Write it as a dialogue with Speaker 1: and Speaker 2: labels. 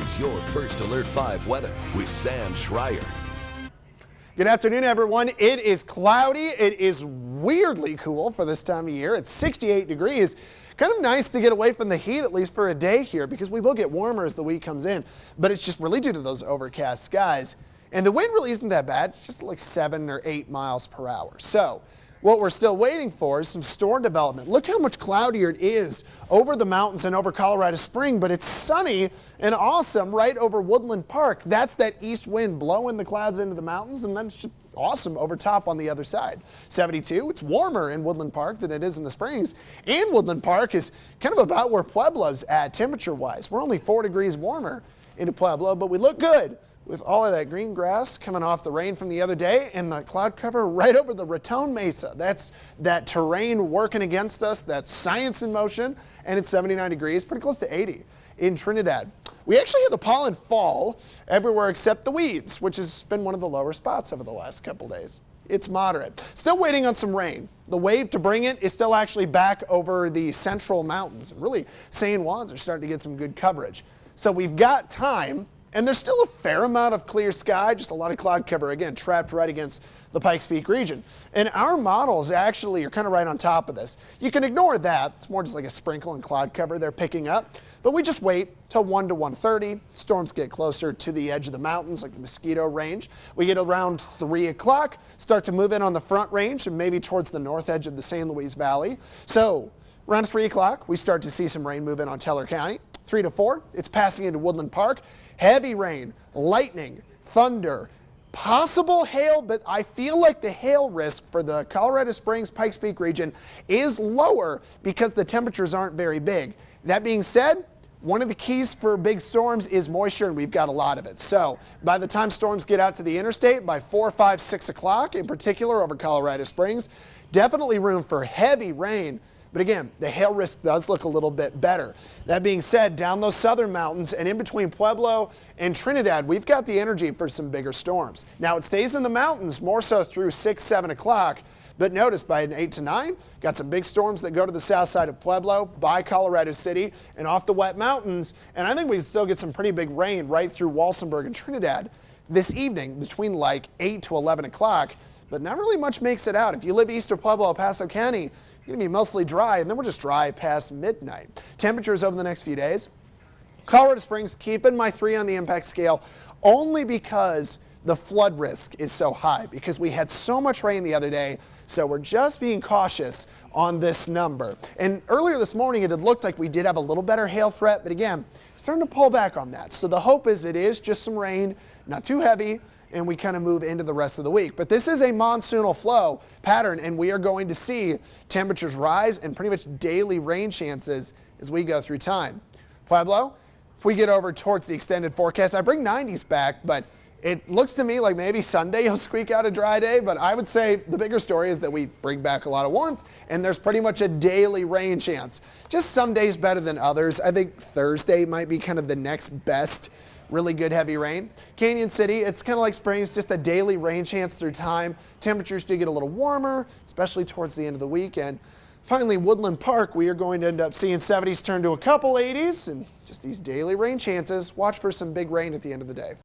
Speaker 1: is your First Alert 5 weather with Sam Schreier.
Speaker 2: Good afternoon, everyone. It is cloudy. It is weirdly cool for this time of year. It's 68 degrees. Kind of nice to get away from the heat, at least for a day here, because we will get warmer as the week comes in. But it's just really due to those overcast skies. And the wind really isn't that bad. It's just like 7 or 8 miles per hour. So what we're still waiting for is some storm development. Look how much cloudier it is over the mountains and over Colorado Springs, but it's sunny and awesome right over Woodland Park. That's that east wind blowing the clouds into the mountains, and then it's just awesome over top on the other side. 72, it's warmer in Woodland Park than it is in the Springs, and Woodland Park is kind of about where Pueblo's at temperature-wise. We're only 4 degrees warmer into Pueblo, but we look good with all of that green grass coming off the rain from the other day and the cloud cover right over the Raton Mesa. That's that terrain working against us. That's science in motion, and it's 79 degrees, pretty close to 80 in Trinidad. We actually had the pollen fall everywhere except the weeds, which has been one of the lower spots over the last couple days. It's moderate. Still waiting on some rain. The wave to bring it is still actually back over the central mountains. And really, San Juans are starting to get some good coverage. So we've got time. And there's still a fair amount of clear sky, just a lot of cloud cover, again, trapped right against the Pikes Peak region. And our models actually are kind of right on top of this. You can ignore that. It's more just like a sprinkle and cloud cover they're picking up. But we just wait till 1 to 1:30. Storms get closer to the edge of the mountains, like the Mosquito Range. We get around 3 o'clock, start to move in on the Front Range and maybe towards the north edge of the San Luis Valley. So around 3 o'clock, we start to see some rain move in on Teller County. 3 to 4, it's passing into Woodland Park. Heavy rain, lightning, thunder, possible hail, but I feel like the hail risk for the Colorado Springs, Pikes Peak region is lower because the temperatures aren't very big. That being said, one of the keys for big storms is moisture, and we've got a lot of it. So by the time storms get out to the interstate by 4, 5, 6 o'clock, in particular over Colorado Springs, definitely room for heavy rain. But again, the hail risk does look a little bit better. That being said, down those southern mountains and in between Pueblo and Trinidad, we've got the energy for some bigger storms. Now it stays in the mountains more so through 6, 7 o'clock. But notice by an 8 to 9, got some big storms that go to the south side of Pueblo, by Colorado City, and off the wet mountains. And I think we can still get some pretty big rain right through Walsenburg and Trinidad this evening between like 8 to 11 o'clock. But not really much makes it out. If you live east of Pueblo, El Paso County, going to be mostly dry, and then we'll just dry past midnight. Temperatures over the next few days. Colorado Springs, keeping my 3 on the impact scale only because the flood risk is so high, because we had so much rain the other day, so we're just being cautious on this number. And earlier this morning, it had looked like we did have a little better hail threat, but again, starting to pull back on that. So the hope is it is just some rain, not too heavy, and we kind of move into the rest of the week. But this is a monsoonal flow pattern, and we are going to see temperatures rise and pretty much daily rain chances as we go through time. Pueblo, if we get over towards the extended forecast, I bring 90s back, but it looks to me like maybe Sunday you'll squeak out a dry day, but I would say the bigger story is that we bring back a lot of warmth, and there's pretty much a daily rain chance. Just some days better than others. I think Thursday might be kind of the next best really good heavy rain. Canyon City, it's kind of like Springs, just a daily rain chance through time. Temperatures do get a little warmer, especially towards the end of the week. And finally, Woodland Park, we are going to end up seeing 70s turn to a couple 80s and just these daily rain chances. Watch for some big rain at the end of the day.